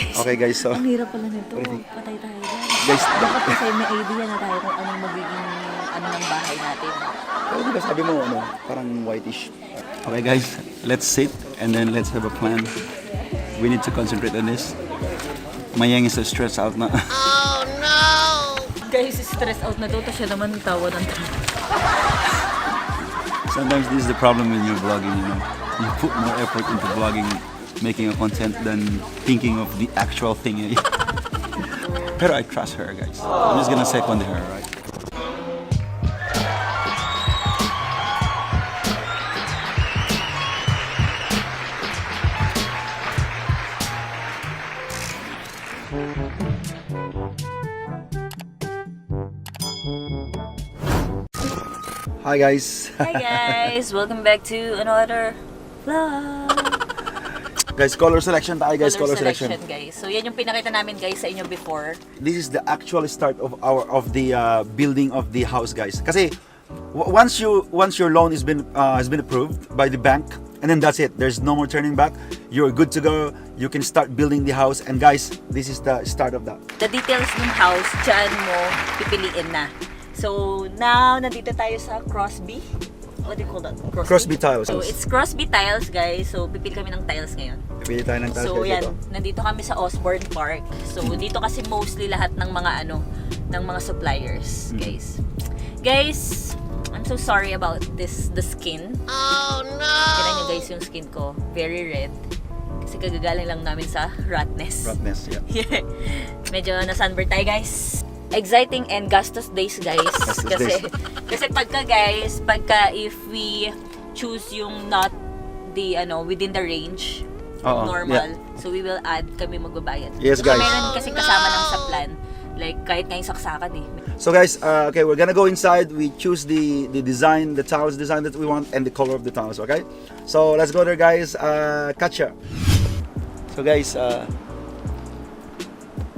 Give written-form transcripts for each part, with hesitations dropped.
Okay guys, so Ang hirap pala nito. Patay tayo dyan. guys, Dapat kasi may idea na tayo kung anong magiging ng bahay natin. pero di ba sabi mo, parang whitish. Okay guys, let's sit and then let's have a plan. We need to concentrate on this. Mayang is so stressed out na. Oh no! Guys, stress out na to. Tapos siya naman tawa ng tawa. Sometimes this is the problem with your vlogging, You put more effort into vlogging, making a content than thinking of the actual thing. Pero I trust her, guys. I'm just gonna second her, right? Hi guys. Hi guys! Welcome back to another vlog! Guys, color selection tayo guys, color selection. Guys. So yan yung pinakita namin guys sa inyo before. This is the actual start of the building of the house, guys. Kasi once your loan has been approved by the bank, and then that's it. There's no more turning back. You're good to go. You can start building the house. And guys, this is the start of that. The details ng house, dyan mo pipiliin na. So now, nandito tayo sa Crosby. What do you call that? Crosby tiles. So it's Crosby tiles guys. So pipili kami ng tiles ngayon. Pipili tayo ng tiles. So yan, nandito kami sa Osborne Park. So dito kasi mostly lahat ng mga ng mga suppliers, guys. Guys, I'm so sorry about the skin. Oh no! Kaya nyo guys yung skin ko, very red. Kasi kagagaling lang namin sa ratness. Ratness, yeah. Yeah. Medyo na-sunburn tayo guys. Exciting and gastos days guys. Kasi pagka if we choose yung not the within the range normal, so we will add, kami magbabayad. Yes guys. Meron kasi kasama lang sa plan, like kahit ngayong saksakan eh. So guys, okay, we're gonna go inside. We choose the design, the tiles design that we want, and the color of the tiles. Okay, so let's go there, guys. Catch ya. So guys,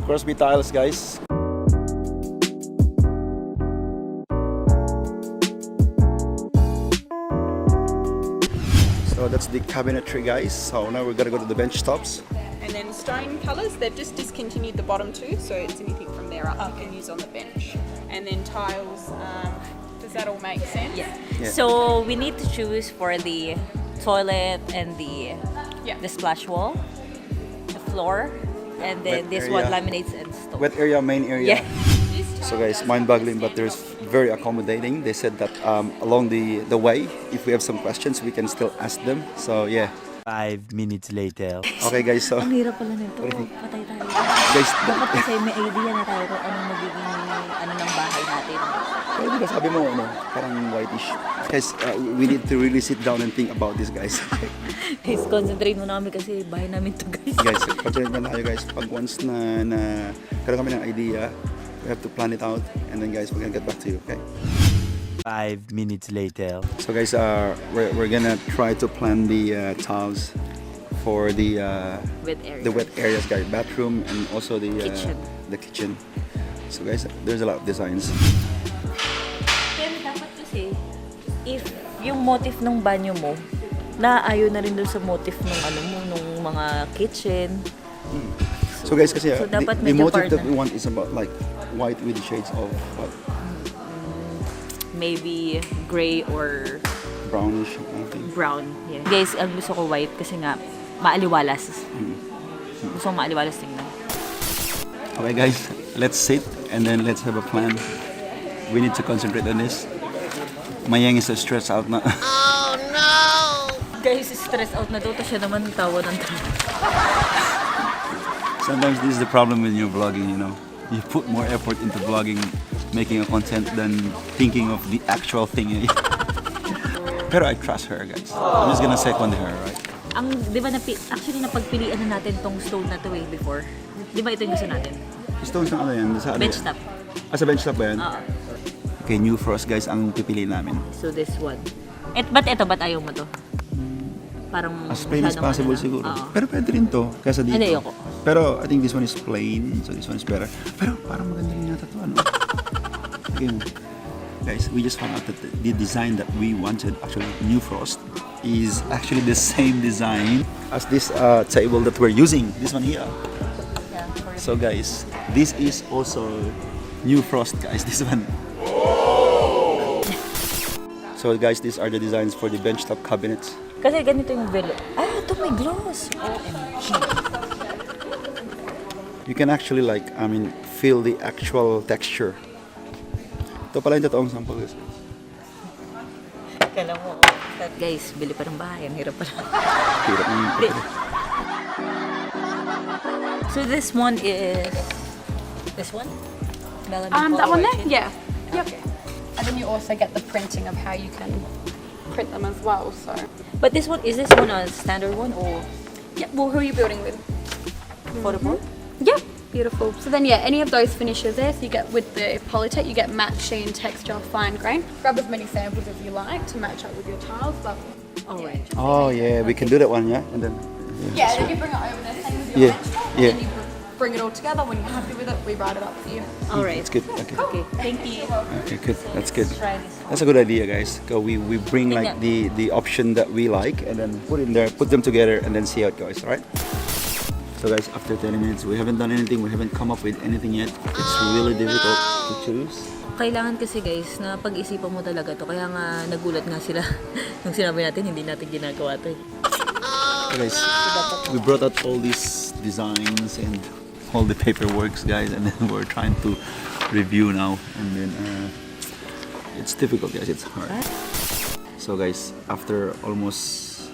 Crosby tiles, guys. So that's the cabinetry, guys. So now we're gonna go to the bench tops. And then stone colours, they've just discontinued the bottom two, so it's anything from there up you can use on the bench. And then tiles, does that all make sense? Yeah. So we need to choose for the toilet and the splash wall, the floor, and then Wet this area. one laminates and stone. Wet area, main area. Yeah. So guys, mind-boggling, but there's very accommodating. They said that along the way, if we have some questions, we can still ask them. So yeah. 5 minutes later. Okay guys, so Ang hirap pala nito. Patay tayo. guys, Dapat kasi may idea na tayo kung anong magiging ng bahay natin. pero di ba sabi mo, parang whitish. Guys, we need to really sit down and think about this, guys. Guys, concentrate muna kami kasi bahay namin to guys. Guys, concentrate na tayo, guys. Pag once na karoon kami ng idea, we have to plan it out, and then guys, we're gonna get back to you, okay? 5 minutes later. So guys, we're gonna try to plan the tiles for the wet areas, guys, bathroom and also the kitchen. So guys, there's a lot of designs. Pero dapat kasi, if yung motif ng banyo mo, naayon na rin doon sa motif ng nung mga kitchen. So guys, kasi So, dapat the medyo motive that partner. we want is about like white with shades of what, Maybe gray or brownish, I think. brown. Yeah. Guys, ang gusto ko white kasi nga maaliwalas. Gusto ko maaliwalas tingnan. Okay guys, let's sit and then let's have a plan. We need to concentrate on this. Mayang is so stressed out na. Oh no! Guys, stress out na to. Tapos siya naman tawa ng tawa. Sometimes this is the problem with your vlogging, You put more effort into vlogging, making a content than thinking of the actual thing. Pero I trust her, guys. I'm just gonna second her, right? Di ba, actually napagpilian na natin tong stone na to before. Di ba ito yung gusto natin? Stones na ano yan? Sa Bench top. Sa bench top ba yan? Oo. Okay, new frost, guys, ang pipiliin namin. So this one. Ba't ayaw mo to? Parang As plain as masyadong possible siguro. Oo. Pero pwede rin to, kaysa dito. Ano, ayoko. Pero I think this one is plain, so this one is better. Pero parang maganda rin yata to, Okay. Guys, we just found out that the design that we wanted, actually new frost, is actually the same design as this table that we're using. This one here. Yeah. For So guys, this is also new frost, guys. This one. So guys, these are the designs for the benchtop cabinets. Kasi ganito yung velo. Ah, ito may gloss. OMG. You can actually feel the actual texture. Ito pala yung totoong sample, guys. Kala mo, guys, bili pa ng bahay. Ang hirap pala. Hirap na yung Di- So this one is... This one? Melanie That one there? coloration? Yeah. Yep. And then you also get the printing of how you can print them as well. So, But this one, is this one a standard one or yeah. Well, who are you building with? photoboard? Yeah. Beautiful. So then, yeah, any of those finishes there. So you get with the Polytech, you get matte sheen, texture, fine grain. Grab as many samples as you like to match up with your tiles. But Alright. Oh yeah, we can do that one, yeah? And then yeah, then you bring it over there, same with your Yeah, benchtop, yeah. and then you bring it all together. When you're happy with it, we write it up for you. Alright. it's good. Okay. Okay, thank you. Okay, good. That's good. Let's try this one. That's a good idea, guys. So we bring like the option that we like and then put in there, put them together, and then see how it goes. All right. So guys, after 30 minutes, we haven't done anything. We haven't come up with anything yet. It's really difficult to choose. Kailangan kasi guys, na pag-isipan mo talaga to. Kaya nga nagulat nga sila nung sinabi natin, hindi natin ginagawa to. So guys, we brought out all these designs and all the paperworks, guys, and then we're trying to review now. And then it's difficult, guys. It's hard. So guys, after almost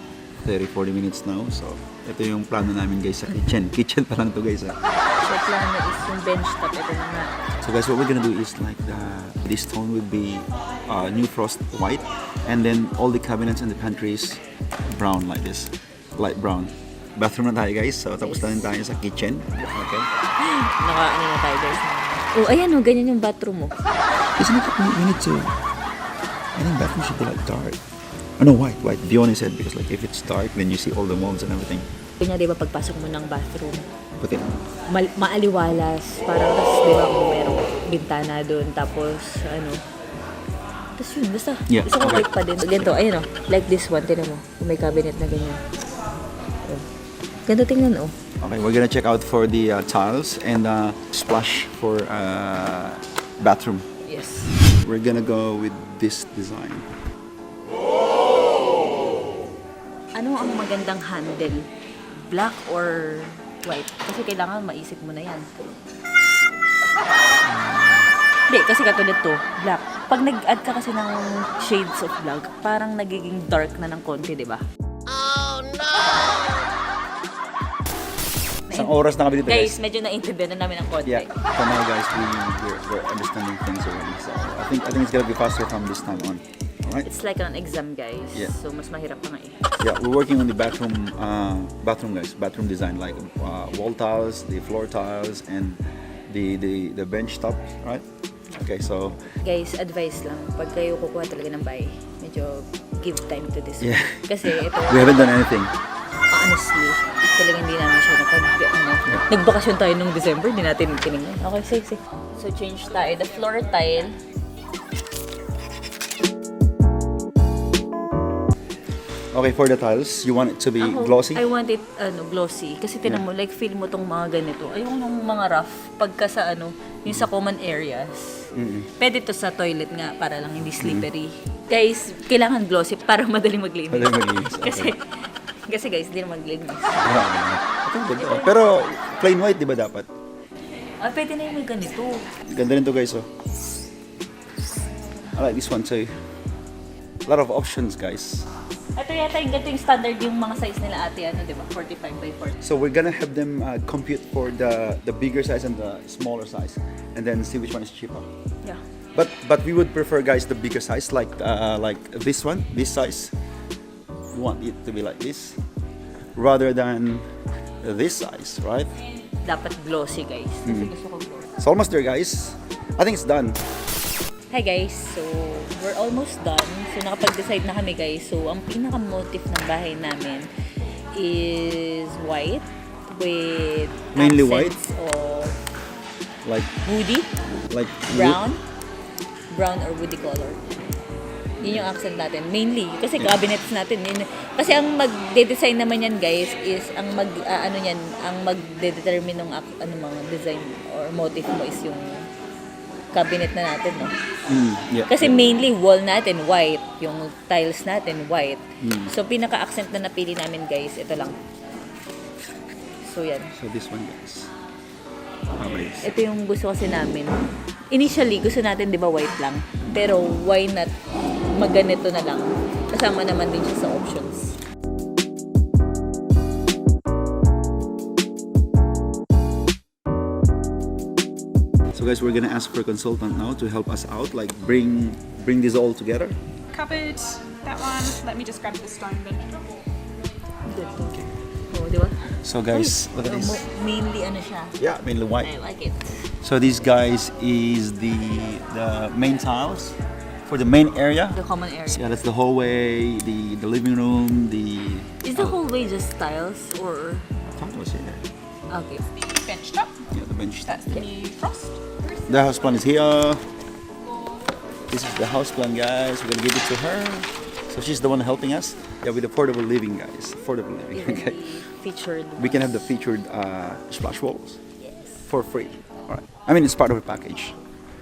30-40 minutes now, so ito yung plano namin guys sa kitchen. Kitchen pa lang to guys. So plano is yung bench top. Ito na nga. So guys, what we're gonna do is this tone would be new frost white, and then all the cabinets and the pantries brown like this, light brown. Bathroom na tayo guys, so tapos na rin tayo sa kitchen. Okay. Naka-ano na tayo guys. Oh, ayan oh, ganyan yung bathroom mo. Isn't it we need to? I think bathroom should be like dark. Oh no, white. Dione said because like if it's dark, then you see all the molds and everything. Kanya, di ba, pagpasok mo ng bathroom, Puti. maaliwalas. Parang, tas, di ba, kung merong bintana doon, tapos, ano, tapos yun, basta, Yeah, gusto ko okay. white pa din. Ganito, ayun o, like this one, tinan mo, kung may cabinet na ganyan. Oh. Ganito tingnan, oh. Okay, we're gonna check out for the tiles and splash for bathroom. Yes. We're gonna go with this design. Ano ang magandang handle? Black or white? Kasi kailangan maisip mo na yan. Hindi, kasi katulad to, black. Pag nag-add ka kasi ng shades of black, parang nagiging dark na ng konti, di ba? Isang oras na kami dito Guys, guys. medyo naintindihan na namin ng konti. Yeah, for now guys, we're understanding things already. So I think it's gonna be faster from this time on. Alright? It's like an exam, guys. Yeah. So, mas mahirap pa nga eh. Yeah, we're working on the bathroom guys, bathroom design like wall tiles, the floor tiles, and the bench top, right? Okay, so Guys, advice lang. Pag kayo kukuha talaga ng bahay, medyo give time to this. Yeah. Kasi ito, we haven't done anything. honestly, talagang hindi namin siya nagbakasyon tayo nung December, hindi natin tinignan. Okay, sige. So, change tayo. The floor tile. Okay, for the tiles, you want it to be glossy? I want it glossy. Kasi tinan mo, like feel mo tong mga ganito. Ayoko nung mga rough pagka sa yung sa common areas. Pwede to sa toilet nga para lang hindi slippery. Guys, kailangan glossy para madali maglinis. Madali maglinis, okay. kasi guys, hindi na maglinis. Ito, ganda. Pero plain white, di ba dapat? Pwede na yung may ganito. Ganda rin to guys, oh. I like this one too. A lot of options, guys. Ito yata yung ganito yung standard yung mga size nila ate, di ba? 45 by 40. So we're gonna have them compute for the bigger size and the smaller size, and then see which one is cheaper. Yeah. But we would prefer, guys, the bigger size, like this one, this size. We want it to be like this, rather than this size, right? Dapat glossy, guys. Kasi gusto ko glossy. It's almost there, guys. I think it's done. Hi guys, so we're almost done. So nakapag-decide na kami guys. So ang pinaka-motif ng bahay namin is white with Mainly accents of Like woody, wood. brown or woody color. Yun yung accent natin. Mainly. Kasi cabinets natin. Yun, kasi ang mag-design naman yan, guys, is ang mag-determine ng mga design or motif mo is yung cabinet na natin, no? Kasi mainly wall natin white, yung tiles natin white. So pinaka-accent na napili namin, guys, ito lang. So yan. So this one, guys. Ito yung gusto kasi namin. Initially, gusto natin, di ba, white lang. Pero why not magganito na lang? Kasama naman din siya sa options. So guys, we're gonna ask for a consultant now to help us out, like bring this all together. Cupboard, that one. Let me just grab the stone bench. Okay. Oh, di ba? So guys, look at this. Mainly ano siya. Yeah, mainly white. I like it. So these guys is the main tiles for the main area. The common area. Yeah, that's the hallway, the living room, the. Is the hallway just tiles or? Tiles here. Okay. The bench top. Yeah, the bench. That's the new frost. The house plan is here. This is the house plan, guys. We're gonna give it to her. So she's the one helping us. Yeah, with affordable living, guys. Affordable living. Even Okay. the featured. We can have the featured splash walls for free. All right. I mean, it's part of the package.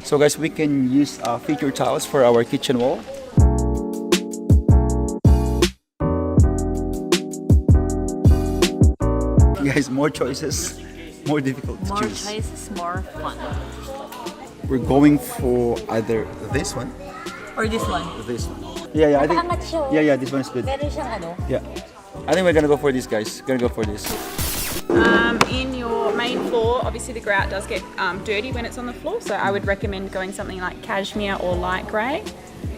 So, guys, we can use featured tiles for our kitchen wall. Guys, more choices, more difficult to More choose. choices, more fun. We're going for either this one Or this one. or this one. Yeah, I think. Nakaangat siya, oh. Yeah, this one is good. Meron siyang ano. Yeah, I think we're gonna go for this, guys. Gonna go for this. In your main floor, obviously the grout does get dirty when it's on the floor, so I would recommend going something like cashmere or light grey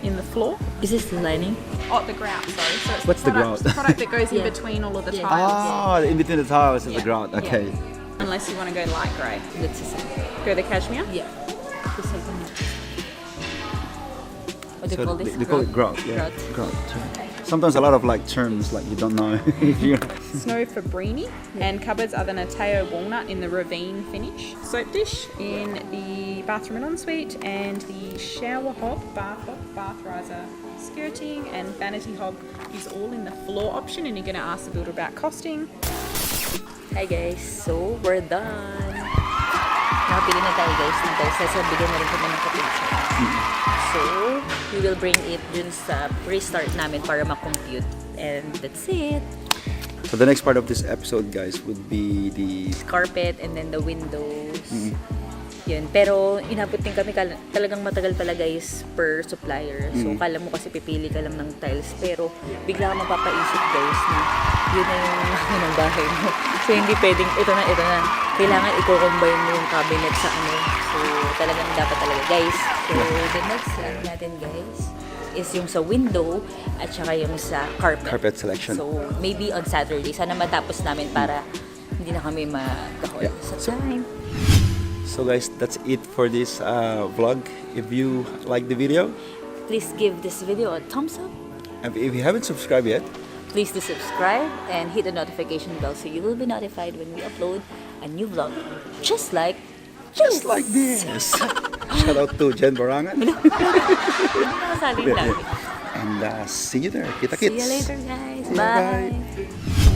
in the floor. Is this the lining? Oh, the grout, sorry. So it's What's the product, grout? product that goes in Yeah. between all of the Yeah. tiles. Ah, in between the tiles is the Yeah. grout. Okay. Yeah. Unless you want to go light grey. That's the same. Go the cashmere? Yeah. The second one. What do you So call this? they call it grout. Yeah, Grout. grout. Sometimes a lot of like terms like you don't know. Snow Fabrini, and cupboards are the Nateo walnut in the Ravine finish. Soap dish in the bathroom and ensuite, and the shower hob, bath riser skirting, and vanity hob is all in the floor option. And you're going to ask the builder about costing. Hi guys, so we're done. Nakapili na tayo guys ng tiles. Sasabihin na rin kami ng quotation. So, we will bring it dun sa restart namin para ma-compute. And that's it. So the next part of this episode, guys, would be the Carpet and then the windows. Yun. Pero inabot din kami, talagang matagal pala guys per supplier. So kala mo kasi pipili ka lang ng tiles. Pero bigla ka mapapaisip guys na yun na yung yun ang bahay mo. So hindi pwedeng ito na. Kailangan i-combine mo yung cabinet sa ano. So talagang dapat talaga guys. So the next natin guys is yung sa window at saka yung sa carpet. carpet selection. So maybe on Saturday. Sana matapos namin para hindi na kami magkahol sa time. So guys, that's it for this vlog. If you like the video, Please give this video a thumbs up. and if you haven't subscribed yet, Please do subscribe and hit the notification bell so you will be notified when we upload a new vlog. Just like this. Shout out to Jen Barangan. Masali Yeah, namin. yeah. And see you there. Kita See kits. you later guys. Bye-bye. Bye.